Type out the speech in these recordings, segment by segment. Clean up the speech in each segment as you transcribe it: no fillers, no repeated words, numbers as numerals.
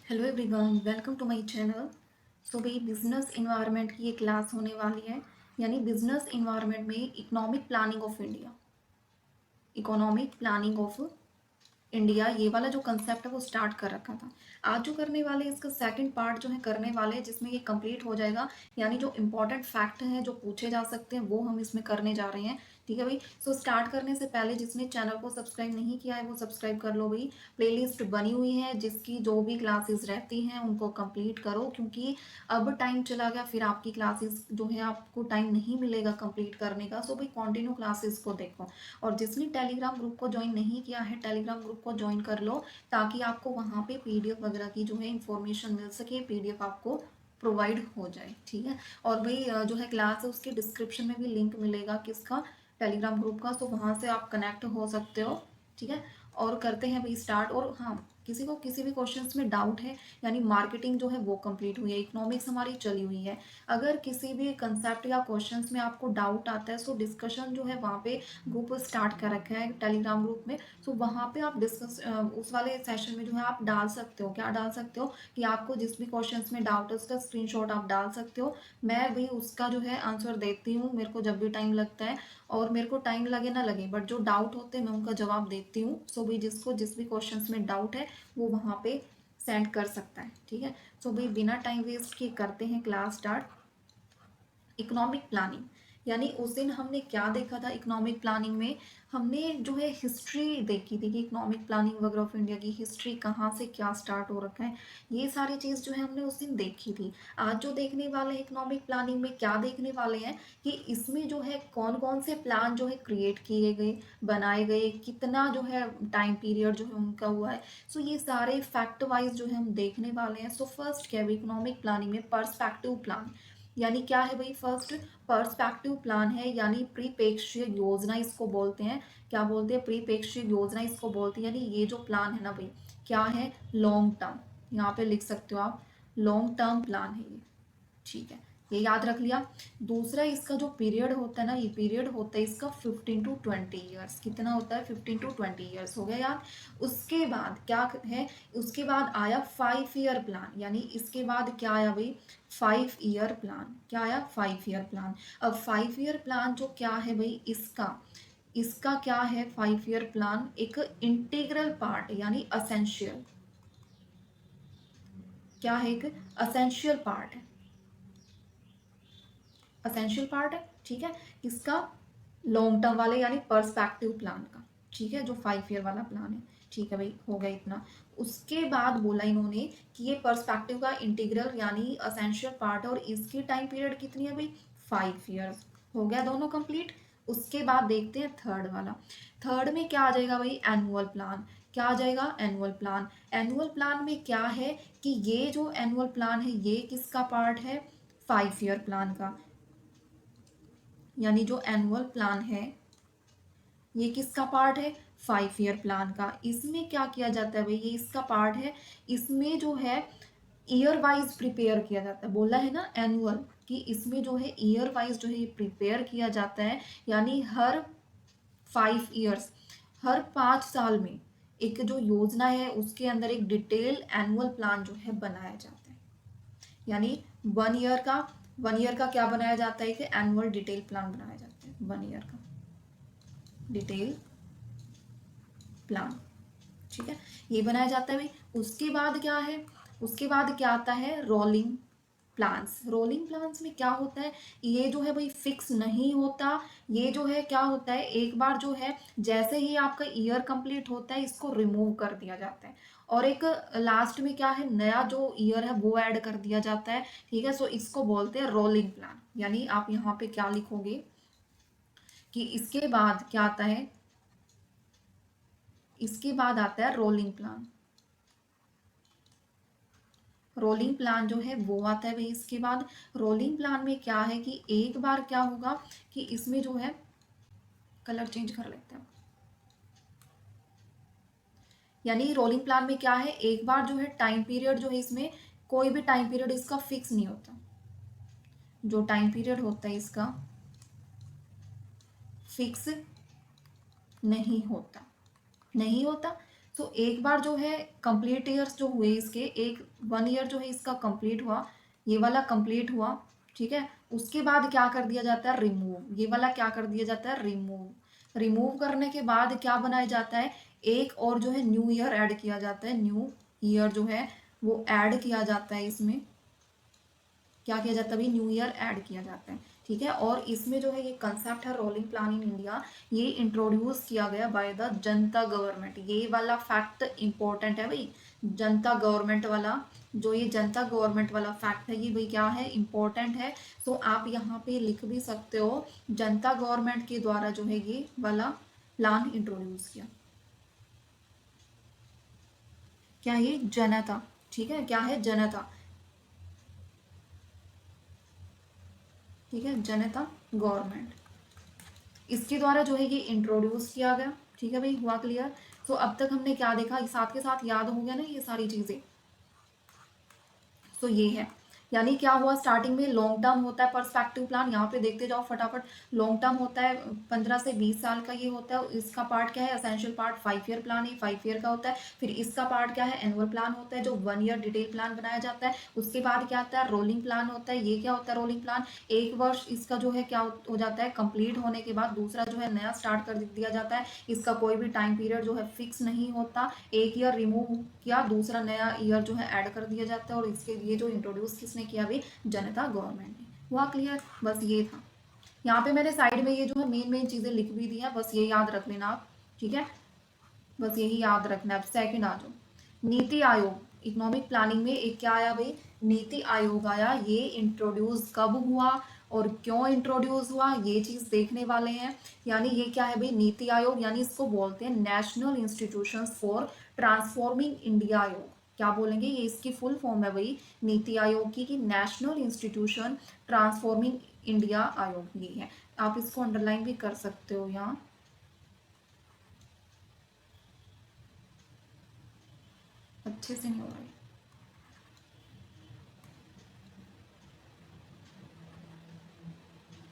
Hello everyone, welcome to my channel. So भाई, business environment की ये क्लास होने वाली है। यानी बिजनेस इन्वायरमेंट में economic planning of India, economic planning of India, ये वाला जो कंसेप्ट है वो स्टार्ट कर रखा था। आज जो करने वाले इसका सेकंड पार्ट जो है करने वाले हैं, जिसमें ये कंप्लीट हो जाएगा। यानी जो इंपॉर्टेंट फैक्ट हैं जो पूछे जा सकते हैं वो हम इसमें करने जा रहे हैं। ठीक है भाई। सो स्टार्ट करने से पहले जिसने चैनल को सब्सक्राइब नहीं किया है वो सब्सक्राइब कर लो भाई। प्लेलिस्ट बनी हुई है, जिसकी जो भी क्लासेस रहती हैं उनको कंप्लीट करो, क्योंकि अब टाइम चला गया, फिर आपकी क्लासेस जो है आपको टाइम नहीं मिलेगा कंप्लीट करने का। सो भाई कंटिन्यू क्लासेस को देखो। और जिसने टेलीग्राम ग्रुप को ज्वाइन नहीं किया है, टेलीग्राम ग्रुप को ज्वाइन कर लो, ताकि आपको वहाँ पे पीडीएफ वगैरह की जो है इंफॉर्मेशन मिल सके, पीडीएफ आपको प्रोवाइड हो जाए। ठीक है। और भाई जो है क्लास है उसके डिस्क्रिप्शन में भी लिंक मिलेगा, किसका, टेलीग्राम ग्रुप का। तो वहाँ से आप कनेक्ट हो सकते हो। ठीक है। और करते हैं भाई स्टार्ट। और हाँ, किसी को किसी भी क्वेश्चंस में डाउट है, यानी मार्केटिंग जो है वो कंप्लीट हुई है, इकोनॉमिक्स हमारी चली हुई है। अगर किसी भी कंसेप्ट या क्वेश्चंस में आपको डाउट आता है, सो डिस्कशन जो है वहाँ पे ग्रुप स्टार्ट कर रखा है टेलीग्राम ग्रुप में। सो वहाँ पे आप डिस्कस उस वाले सेशन में जो है आप डाल सकते हो, क्या डाल सकते हो कि आपको जिस भी क्वेश्चंस में डाउट है उसका स्क्रीनशॉट आप डाल सकते हो। मैं भी उसका जो है आंसर देती हूँ, मेरे को जब भी टाइम लगता है। और मेरे को टाइम लगे ना लगे, बट जो डाउट होते हैं मैं उनका जवाब देती हूँ। सो भाई जिसको जिस भी क्वेश्चंस में डाउट है वो वहाँ पे सेंड कर सकता है। ठीक है। सो भाई बिना टाइम वेस्ट किए करते हैं क्लास स्टार्ट। इकोनॉमिक प्लानिंग, यानी उस दिन हमने क्या देखा था इकोनॉमिक प्लानिंग में। हमने जो है हिस्ट्री देखी थी कि इकोनॉमिक प्लानिंग वगैरह ऑफ इंडिया की हिस्ट्री कहाँ से क्या स्टार्ट हो रखा है। ये सारी चीज़ जो है हमने उस दिन देखी थी। आज जो देखने वाले हैं इकोनॉमिक प्लानिंग में, क्या देखने वाले हैं कि इसमें जो है कौन कौन से प्लान जो है क्रिएट किए गए, बनाए गए, कितना जो है टाइम पीरियड जो है उनका हुआ है। सो ये सारे फैक्ट वाइज जो है हम देखने वाले हैं। सो फर्स्ट क्या है इकोनॉमिक प्लानिंग में, पर्सपेक्टिव प्लान। यानी क्या है भाई, फर्स्ट पर्सपेक्टिव प्लान है, यानी परिप्रेक्ष्य योजना इसको बोलते हैं। क्या बोलते हैं, परिप्रेक्ष्य योजना इसको बोलते हैं। यानी ये जो प्लान है ना भाई, क्या है, लॉन्ग टर्म। यहाँ पे लिख सकते हो आप, लॉन्ग टर्म प्लान है ये। ठीक है, ये याद रख लिया। दूसरा इसका जो पीरियड होता है ना, ये पीरियड होता है इसका 15 to 20 ईयर्स। कितना होता है, 15 to 20 ईयर्स हो गया याद। उसके बाद क्या है, उसके बाद आया 5 ईयर प्लान। यानी इसके बाद क्या आया भाई, 5 ईयर प्लान। क्या आया, 5 ईयर प्लान। अब 5 ईयर प्लान जो क्या है भाई, इसका इसका क्या है, 5 ईयर प्लान एक इंटीग्रल पार्ट, यानी असेंशियल। क्या है, एक असेंशियल पार्ट है, असेंशियल पार्ट है। ठीक है। किसका, लॉन्ग टर्म वाले यानी पर्सपेक्टिव प्लान का। ठीक है, जो 5 ईयर वाला प्लान है। ठीक है भाई, हो गया इतना। उसके बाद बोला इन्होंने कि ये पर्सपेक्टिव का इंटीग्रल यानी असेंशियल पार्ट है, और इसकी टाइम पीरियड कितनी है भाई, 5 ईयर्स। हो गया दोनों कंप्लीट। उसके बाद देखते हैं थर्ड वाला। थर्ड में क्या आ जाएगा भाई, एनुअल प्लान। क्या आ जाएगा, एनुअल प्लान। एनुअल प्लान में क्या है कि ये जो एनुअल प्लान है ये किसका पार्ट है, 5 ईयर प्लान का। यानी जो एनुअल प्लान है ये किसका पार्ट है, 5 ईयर प्लान का। इसमें क्या किया जाता है भाई, ये इसका पार्ट है। इसमें जो है ईयर वाइज प्रिपेयर किया जाता है, बोला है ना एनुअल, कि इसमें जो है ईयर वाइज जो है ये प्रिपेयर किया जाता है। यानी हर 5 ईयर्स, हर 5 साल में एक जो योजना है उसके अंदर एक डिटेल एनुअल प्लान जो है बनाया जाता है। यानी 1 ईयर का, 1 ईयर का क्या बनाया जाता है कि एनुअल डिटेल प्लान बनाया जाता है, 1 ईयर का डिटेल प्लान। ठीक है, ये बनाया जाता है भाई। उसके बाद क्या है, उसके बाद क्या आता है, रोलिंग प्लान्स। रोलिंग प्लान्स में क्या होता है, ये जो है भाई फिक्स नहीं होता। ये जो है क्या होता है, एक बार जो है जैसे ही आपका ईयर कंप्लीट होता है इसको रिमूव कर दिया जाता है, और एक लास्ट में क्या है, नया जो ईयर है वो ऐड कर दिया जाता है। ठीक है, सो इसको बोलते हैं रोलिंग प्लान। यानी आप यहाँ पे क्या लिखोगे कि इसके बाद क्या आता है, इसके बाद आता है रोलिंग प्लान। रोलिंग प्लान जो है वो आता है भाई इसके बाद। रोलिंग प्लान में क्या है कि एक बार क्या होगा कि इसमें जो है, कलर चेंज कर लेते हैं। यानी रोलिंग प्लान में क्या है, एक बार जो है टाइम पीरियड जो है इसमें, कोई भी टाइम पीरियड इसका फिक्स नहीं होता। जो टाइम पीरियड होता है इसका फिक्स नहीं होता, नहीं होता। सो एक बार जो है कंप्लीट ईयर्स जो हुए इसके, एक 1 ईयर जो है इसका कंप्लीट हुआ, ये वाला कंप्लीट हुआ, ठीक है। उसके बाद क्या कर दिया जाता है, रिमूव, ये वाला क्या कर दिया जाता है, रिमूव। रिमूव करने के बाद क्या बनाया जाता है, एक और जो है न्यू ईयर ऐड किया जाता है, न्यू ईयर जो है वो ऐड किया जाता है इसमें, क्या किया जाता है भाई, न्यू ईयर ऐड किया जाता है, ठीक है। और इसमें जो है ये कंसेप्ट है रोलिंग प्लान इन इंडिया, ये इंट्रोड्यूस किया गया बाय द जनता गवर्नमेंट। ये वाला फैक्ट इंपॉर्टेंट है भाई, जनता गवर्नमेंट वाला, जो ये जनता गवर्नमेंट वाला फैक्ट है ये भाई क्या है, इंपॉर्टेंट है। सो आप यहाँ पे लिख भी सकते हो, जनता गवर्नमेंट के द्वारा जो है ये वाला प्लान इंट्रोड्यूस किया। क्या ये जनता, ठीक है, क्या है जनता, ठीक है, जनता गवर्नमेंट, इसके द्वारा जो है ये इंट्रोड्यूस किया गया, ठीक है भाई, हुआ क्लियर। सो अब तक हमने क्या देखा, साथ के साथ याद हो गया ना ये सारी चीजें। सो ये है, यानी क्या हुआ, स्टार्टिंग में लॉन्ग टर्म होता है पर्सपेक्टिव प्लान, यहाँ पे देखते जाओ फटाफट। लॉन्ग टर्म होता है 15 से 20 साल का, ये होता है। इसका पार्ट क्या है, असेंशियल पार्ट 5 ईयर प्लान है, 5 ईयर का होता है। फिर इसका पार्ट क्या है, एनुअल प्लान होता है, जो 1 ईयर डिटेल प्लान बनाया जाता है। उसके बाद क्या आता है, रोलिंग प्लान होता है। ये क्या होता है, रोलिंग प्लान, एक वर्ष इसका जो है क्या हो जाता है, कंप्लीट होने के बाद दूसरा जो है नया स्टार्ट कर दिया जाता है। इसका कोई भी टाइम पीरियड जो है फिक्स नहीं होता, एक ईयर रिमूव किया, दूसरा नया ईयर जो है ऐड कर दिया जाता है। और इसके लिए जो इंट्रोड्यूस किसने किया भी, जनता गवर्नमेंट ने। हुआ क्लियर, बस ये था। यहाँ पे मैंने साइड में ये जो है मेन मेन चीजें लिख भी दी है, बस ये याद रख लेना आप, ठीक है, बस यही याद रखना है। अब सेकंड आ जाओ, नीति आयोग। इकोनॉमिक प्लानिंग में एक क्या आया भाई, नीति आयोग आया। ये इंट्रोड्यूस कब हुआ और क्यों इंट्रोड्यूस हुआ, ये चीज देखने वाले हैं। यानी ये क्या है भाई, नीति आयोग, यानी इसको बोलते हैं national institution for transforming India आयोग। क्या बोलेंगे, ये इसकी फुल फॉर्म है भाई नीति आयोग की, कि नेशनल इंस्टीट्यूशन ट्रांसफॉर्मिंग इंडिया आयोग, ये है। आप इसको अंडरलाइन भी कर सकते हो यहाँ, अच्छे से नहीं हो रहा है,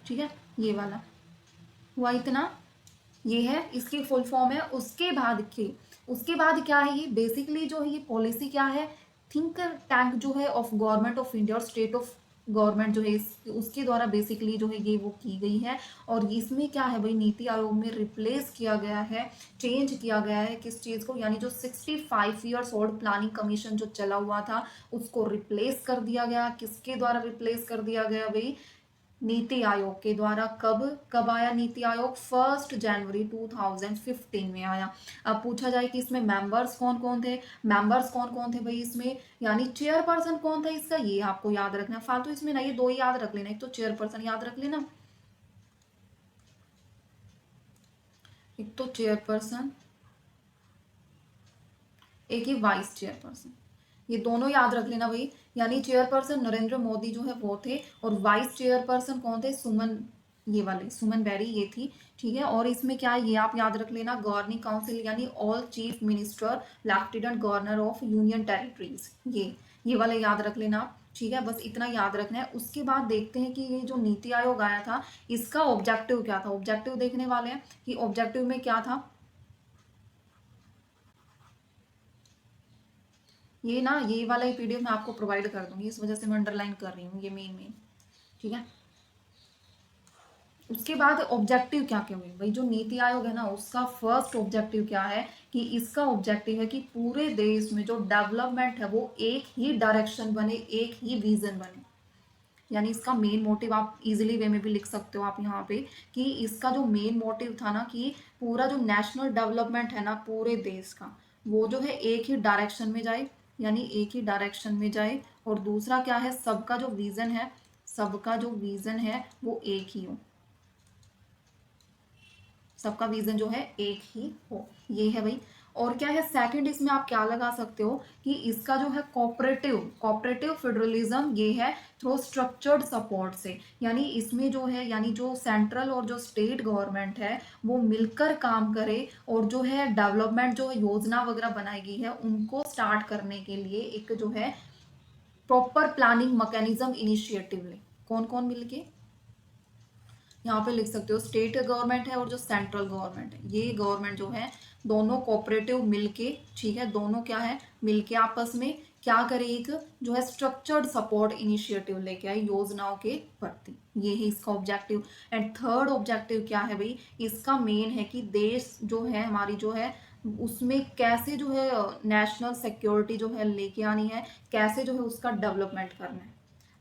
ठीक है, ये वाला हुआ इतना, ये है इसकी फुल फॉर्म है। उसके बाद क्या है, ये बेसिकली जो है ये पॉलिसी क्या है, थिंक टैंक जो है ऑफ गवर्नमेंट ऑफ इंडिया और स्टेट ऑफ गवर्नमेंट जो है उसके द्वारा बेसिकली जो है ये वो की गई है। और इसमें क्या है भाई, नीति आयोग में रिप्लेस किया गया है, चेंज किया गया है किस चीज़ को, यानी जो 65 ईयर्स ओल्ड प्लानिंग कमीशन जो चला हुआ था उसको रिप्लेस कर दिया गया। किसके द्वारा रिप्लेस कर दिया गया भाई, नीति आयोग के द्वारा। कब कब आया नीति आयोग, 1 जनवरी 2015 में आया। अब पूछा जाए कि इसमें मेंबर्स कौन कौन थे, मेंबर्स कौन कौन थे भाई इसमें, यानी चेयरपर्सन कौन था इसका, ये आपको याद रखना है। फालतू इसमें ना ये दो ही याद रख लेना, एक तो चेयरपर्सन याद रख लेना, एक तो चेयरपर्सन, एक ही वाइस चेयरपर्सन, ये दोनों याद रख लेना भाई। यानी चेयरपर्सन नरेंद्र मोदी जो है वो थे, और वाइस चेयरपर्सन कौन थे, सुमन, ये वाले सुमन बेरी ये थी, ठीक है। और इसमें क्या है ये आप याद रख लेना, गवर्निंग काउंसिल यानी all chief minister lieutenant governor of union territories, ये वाले याद रख लेना आप, ठीक है, बस इतना याद रखना है। उसके बाद देखते हैं कि ये जो नीति आयोग आया था इसका ऑब्जेक्टिव क्या था, ऑब्जेक्टिव देखने वाले हैं कि ऑब्जेक्टिव में क्या था। ये ना ये वाला ही पीडीएफ मैं आपको प्रोवाइड कर दूंगी, इस वजह से मैं अंडरलाइन कर रही हूँ ये मेन मेन, ठीक है। उसके बाद ऑब्जेक्टिव क्या क्या हुए भाई, जो नीति आयोग है ना उसका फर्स्ट ऑब्जेक्टिव क्या है, कि इसका ऑब्जेक्टिव है कि पूरे देश में जो डेवलपमेंट है वो एक ही डायरेक्शन बने, एक ही विजन बने। यानी इसका मेन मोटिव आप इजीली वे में भी लिख सकते हो आप यहाँ पे, कि इसका जो मेन मोटिव था ना कि पूरा जो नेशनल डेवलपमेंट है ना पूरे देश का, वो जो है एक ही डायरेक्शन में जाए, यानी एक ही डायरेक्शन में जाए। और दूसरा क्या है, सबका जो विजन है, सबका जो विजन है वो एक ही हो, सबका विजन जो है एक ही हो, ये है भाई। और क्या है सेकंड, इसमें आप क्या लगा सकते हो कि इसका जो है कोऑपरेटिव कोऑपरेटिव फेडरलिज्म, ये है थ्रू स्ट्रक्चर्ड सपोर्ट से। यानी इसमें जो है, यानी जो सेंट्रल और जो स्टेट गवर्नमेंट है वो मिलकर काम करे, और जो है डेवलपमेंट जो योजना वगैरह बनाई गई है उनको स्टार्ट करने के लिए एक जो है प्रॉपर प्लानिंग मैकेनिज्म इनिशिएटिव ले। कौन कौन मिलके, यहाँ पे लिख सकते हो स्टेट गवर्नमेंट है और जो सेंट्रल गवर्नमेंट है, ये गवर्नमेंट जो है दोनों कोऑपरेटिव मिलके, ठीक है, दोनों क्या है मिलके आपस में क्या करे, एक जो है स्ट्रक्चर्ड सपोर्ट इनिशिएटिव लेके आए योजनाओं के प्रति, ये है इसका ऑब्जेक्टिव। एंड थर्ड ऑब्जेक्टिव क्या है भाई, इसका मेन है कि देश जो है हमारी जो है उसमें कैसे जो है नेशनल सिक्योरिटी जो है लेके आनी है, कैसे जो है उसका डेवलपमेंट करना है,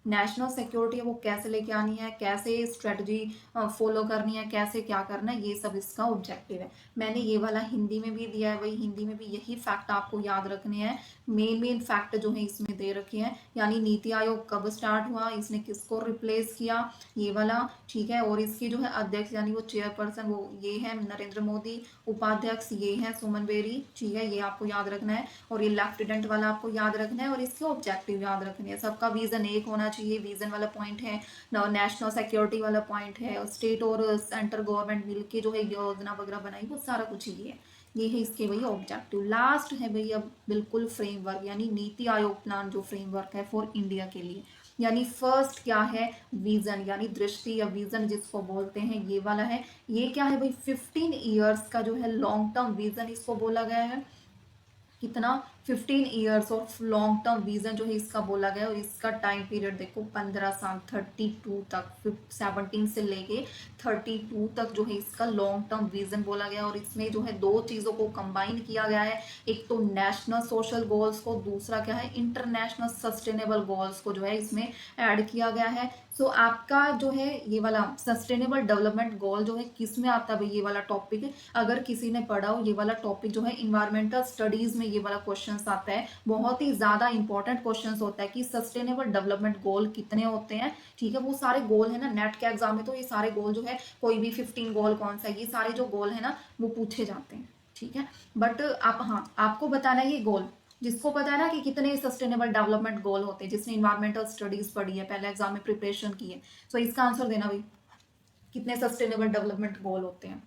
नेशनल सिक्योरिटी है वो कैसे लेके आनी है, कैसे स्ट्रेटजी फॉलो करनी है, कैसे क्या करना है, ये सब इसका ऑब्जेक्टिव है। मैंने ये वाला हिंदी में भी दिया है, वही हिंदी में भी यही फैक्ट आपको याद रखने हैं, मेन फैक्ट जो है इसमें दे रखे हैं, यानी नीति आयोग कब स्टार्ट हुआ, इसने किसको रिप्लेस किया, ये वाला, ठीक है, और इसकी जो है अध्यक्ष यानी वो चेयरपर्सन वो ये है नरेंद्र मोदी, उपाध्यक्ष ये है सुमन बेरी, ठीक है, ये आपको याद रखना है, और ये लेफ्टिनेंट वाला आपको याद रखना है, और इसके ऑब्जेक्टिव याद रखने हैं। सबका विजन एक होना चाहिए, विजन वाला पॉइंट है, नेशनल सिक्योरिटी वाला पॉइंट है, स्टेट और सेंट्रल गवर्नमेंट मिलके जो है योजना वगैरह बनाई, वो सारा कुछ ही है, ये है इसके भैया ऑब्जेक्टिव। लास्ट है भैया बिल्कुल फ्रेमवर्क, यानी नीति आयोग प्लान जो फ्रेमवर्क है फॉर इंडिया के लिए, यानी फर्स्ट क्या है विजन, यानी दृष्टि या विजन जिसको बोलते हैं, ये वाला है। ये क्या है भाई 15 ईयर्स का जो है लॉन्ग टर्म विजन इसको बोला गया है, कितना 15 years of long term vision जो है इसका बोला गया, और इसका टाइम पीरियड देखो 15 साल 32 तक, 17 से लेके 32 तक जो है इसका लॉन्ग टर्म विजन बोला गया, और इसमें जो है दो चीज़ों को कंबाइन किया गया है, एक तो नेशनल सोशल गोल्स को, दूसरा क्या है इंटरनेशनल सस्टेनेबल गोल्स को जो है इसमें ऐड किया गया है। सो आपका जो है ये वाला सस्टेनेबल डेवलपमेंट गोल जो है किस में आता है भाई, ये वाला टॉपिक, अगर किसी ने पढ़ा हो ये वाला टॉपिक जो है इन्वायरमेंटल स्टडीज में ये वाला क्वेश्चन आता है, बहुत ही ज्यादा इंपॉर्टेंट क्वेश्चन होता है कि सस्टेनेबल डेवलपमेंट गोल कितने होते हैं, ठीक है, वो सारे गोल है ना नेट के एग्जाम में, तो ये सारे गोल जो है कोई भी 15 गोल कौन सा है, ये सारे जो गोल है ना वो पूछे जाते हैं, ठीक है। बट आप हाँ आपको बताना है ये गोल, जिसको पता है ना कि कितने सस्टेनेबल डेवलपमेंट गोल होते हैं, जिसने इन्वायरमेंटल स्टडीज पढ़ी है, पहले एग्जाम में प्रिपरेशन की है, तो इसका आंसर देना भाई कितने सस्टेनेबल डेवलपमेंट गोल होते हैं।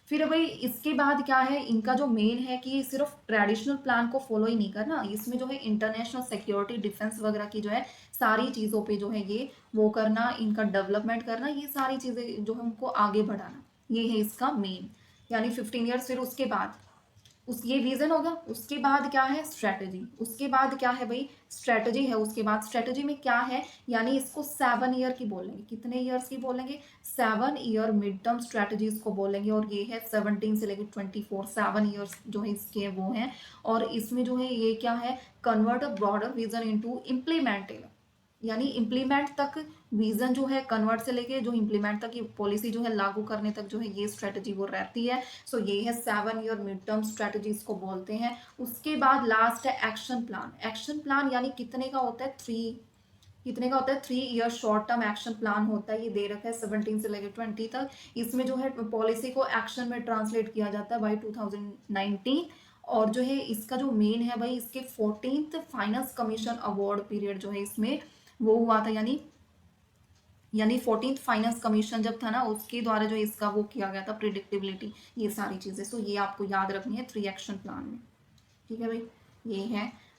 फिर भाई इसके बाद क्या है, इनका जो मेन है कि सिर्फ ट्रेडिशनल प्लान को फॉलो ही नहीं करना, इसमें जो है इंटरनेशनल सिक्योरिटी डिफेंस वगैरह की जो है सारी चीज़ों पे जो है ये वो करना, इनका डेवलपमेंट करना, ये सारी चीज़ें जो है उनको आगे बढ़ाना, ये है इसका मेन, यानी 15 ईयर्स। फिर उसके बाद उस ये विजन होगा, उसके बाद क्या है स्ट्रेटजी, उसके बाद क्या है भाई स्ट्रेटजी है, उसके बाद स्ट्रेटजी में क्या है, यानी इसको 7 ईयर की बोलेंगे, कितने ईयर्स की बोलेंगे 7 ईयर मिड टर्म स्ट्रेटजीज को बोलेंगे, और ये है 17 से लेकर 24 7 ईयर्स जो है इसके वो हैं, और इसमें जो है ये क्या है convert a broader vision into implemented, यानी इम्प्लीमेंट तक विजन जो है कन्वर्ट से लेके जो इम्प्लीमेंट तक, ये पॉलिसी जो है लागू करने तक जो है ये स्ट्रेटजी वो रहती है। सो ये है 7 ईयर मिड टर्म स्ट्रेटजी इसको बोलते हैं। उसके बाद लास्ट है एक्शन प्लान। एक्शन प्लान यानी कितने का होता है 3, कितने का होता है 3 year short term action plan होता है, ये दे रखा है 17 से लेकर 20 तक। इसमें जो है पॉलिसी को एक्शन में ट्रांसलेट किया जाता है बाई 2019, और जो है इसका जो मेन है भाई इसके 14th finance commission award period जो है इसमें वो हुआ था, यानी 14th फाइनेंस कमीशन जब था ना उसके द्वारा जो इसका वो किया गया था प्रिडिक्टेबिलिटी, ये सारी चीजें। सो ये आपको याद रखनी है 3 एक्शन प्लान में, ठीक है भाई।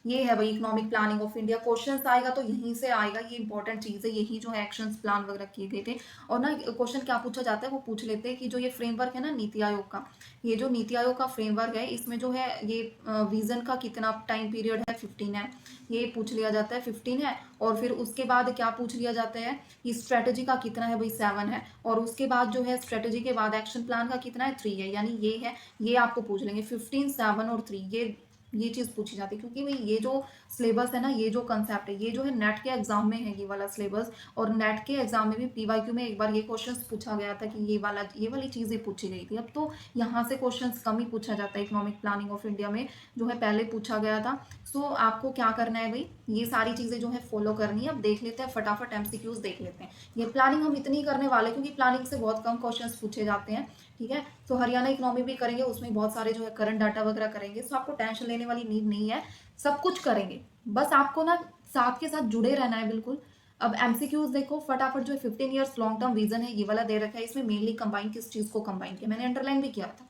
ये है भाई economic planning of India. Questions आएगा तो यहीं से आएगा, ये इंपॉर्टेंट चीज है, यही जो है एक्शंस प्लान वगैरह किए गए थे। और ना क्वेश्चन क्या पूछा जाता है वो पूछ लेते हैं कि जो ये फ्रेमवर्क है ना नीति आयोग का, ये जो नीति आयोग का फ्रेमवर्क है इसमें जो है ये विजन का कितना टाइम पीरियड है 15 है, ये पूछ लिया जाता है 15 है। और फिर उसके बाद क्या पूछ लिया जाता है कि स्ट्रेटजी का कितना है भाई 7 है, और उसके बाद जो है स्ट्रेटजी के बाद एक्शन प्लान का कितना है 3 है, यानी ये है, ये आपको पूछ लेंगे 15 7 और 3, ये चीज पूछी जाती है। क्योंकि भाई ये जो सिलेबस है ना, ये जो कंसेप्ट है, ये जो है नेट के एग्जाम में है ये वाला सिलेबस, और नेट के एग्जाम में भी पीवाईक्यू में एक बार ये क्वेश्चन पूछा गया था कि ये वाली चीजें पूछी गई थी। अब तो यहाँ से क्वेश्चन कम ही पूछा जाता है इकोनॉमिक प्लानिंग ऑफ इंडिया में, जो है पहले पूछा गया था। सो आपको क्या करना है भाई, ये सारी चीजें जो है फॉलो करनी है। अब देख लेते हैं फटाफट एमसीक्यूज देख लेते हैं। ये प्लानिंग हम इतनी करने वाले क्योंकि प्लानिंग से बहुत कम क्वेश्चंस पूछे जाते हैं, ठीक है। तो हरियाणा इकोनॉमी भी करेंगे, उसमें बहुत सारे जो है करंट डाटा वगैरह करेंगे, सो आपको टेंशन लेने वाली नीड नहीं है, सब कुछ करेंगे, बस आपको ना साथ के साथ जुड़े रहना है बिल्कुल। अब एमसीक्यूज देखो फटाफट, जो 15 ईयर्स लॉन्ग टर्म विजन है ये वाला दे रखा है, इसमें मेनली कंबाइन किस चीज को कंबाइन किया, मैंने अंडरलाइन भी किया था,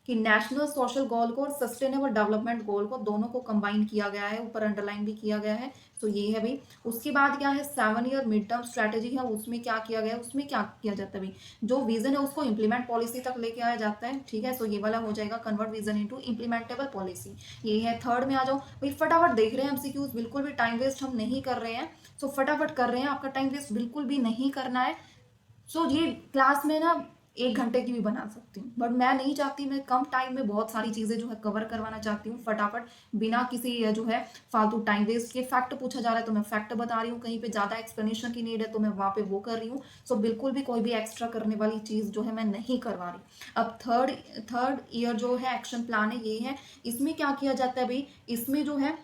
कि नेशनल सोशल गोल को और सस्टेनेबल डेवलपमेंट गोल को दोनों को कंबाइन किया गया है, ऊपर अंडरलाइन भी किया गया है। तो ये है भाई। उसके बाद क्या है, 7 ईयर मिड टर्म स्ट्रेटेजी है, उसमें क्या किया गया है, उसमें क्या किया जाता है भाई, जो विजन है उसको इंप्लीमेंट पॉलिसी तक लेके आया जाता है। ठीक है, सो ये वाला हो जाएगा convert vision into implementable policy. ये है थर्ड में। आ जाओ भाई, फटाफट देख रहे हैं एमसीक्यूज, बिल्कुल भी टाइम वेस्ट हम नहीं कर रहे हैं। सो फटाफट कर रहे हैं, आपका टाइम वेस्ट बिल्कुल भी नहीं करना है। सो ये क्लास में ना 1 घंटे की भी बना सकती हूँ, बट मैं नहीं चाहती, मैं कम टाइम में बहुत सारी चीज़ें जो है कवर करवाना चाहती हूँ फटाफट, बिना किसी जो है फालतू टाइम वेस्ट के। फैक्ट पूछा जा रहा है तो मैं फैक्ट बता रही हूँ, कहीं पे ज़्यादा एक्सप्लेनेशन की नीड है तो मैं वहाँ पे वो कर रही हूँ। सो बिल्कुल भी कोई भी एक्स्ट्रा करने वाली चीज़ जो है मैं नहीं करवा रही। अब थर्ड थर्ड ईयर जो है एक्शन प्लान है, ये है। इसमें क्या किया जाता है भाई, इसमें जो है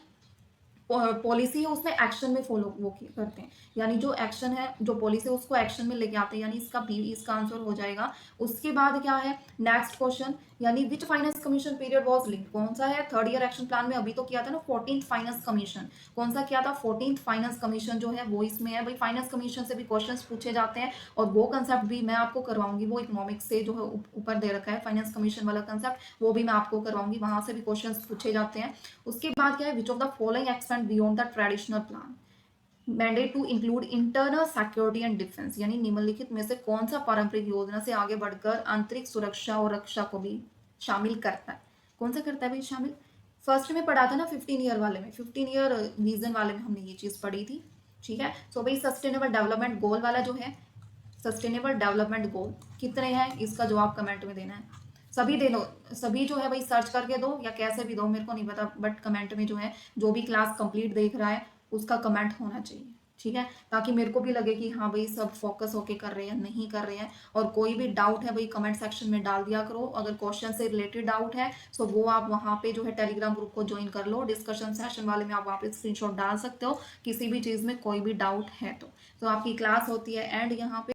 पॉलिसी है उसमें एक्शन में फॉलो वो करते हैं, यानी जो एक्शन है, जो पॉलिसी है उसको एक्शन में लेके आते हैं, यानी इसका बी इसका आंसर हो जाएगा। उसके बाद क्या है, नेक्स्ट क्वेश्चन, यानी which finance commission period was linked, कौन सा है थर्ड ईयर एक्शन प्लान में, अभी तो किया था ना 14th फाइनेंस कमीशन, कौन सा किया था 14th फाइनेंस कमीशन जो है वो इसमें है भाई। फाइनेंस कमीशन से भी क्वेश्चन पूछे जाते हैं, और वो कंसेप्ट भी मैं आपको करवाऊंगी, वो इकोनॉमिक्स से जो है ऊपर दे रखा है फाइनेंस कमीशन वाला कंसेप्ट, वो भी मैं आपको करवाऊंगी, वहां से भी क्वेश्चन पूछे जाते हैं। उसके बाद क्या है, which of the following expand beyond the traditional plan, mandate to include internal security and defence, यानी निम्नलिखित में से कौन सा पारंपरिक योजना से आगे बढ़कर आंतरिक सुरक्षा और रक्षा को भी शामिल करता है, कौन सा करता है भाई शामिल। फर्स्ट में पढ़ा था ना 15 ईयर वाले में, 15 ईयर विजन वाले में हमने ये चीज पढ़ी थी। ठीक है, सो भाई सस्टेनेबल डेवलपमेंट गोल वाला जो है, सस्टेनेबल डेवलपमेंट गोल कितने हैं, इसका जवाब कमेंट में देना है। सभी दे दो, सभी जो है भाई सर्च करके दो या कैसे भी दो, मेरे को नहीं पता, बट कमेंट में जो है, जो भी क्लास कंप्लीट देख रहा है उसका कमेंट होना चाहिए। ठीक है, ताकि मेरे को भी लगे कि हाँ भाई सब फोकस होके कर रहे हैं, नहीं कर रहे हैं। और कोई भी डाउट है भाई कमेंट सेक्शन में डाल दिया करो, अगर क्वेश्चन से रिलेटेड डाउट है तो वो आप वहाँ पे जो है टेलीग्राम ग्रुप को ज्वाइन कर लो, डिस्कशन सेशन वाले में आप वहाँ पे स्क्रीनशॉट डाल सकते हो किसी भी चीज़ में कोई भी डाउट है तो आपकी क्लास होती है एंड यहाँ पे।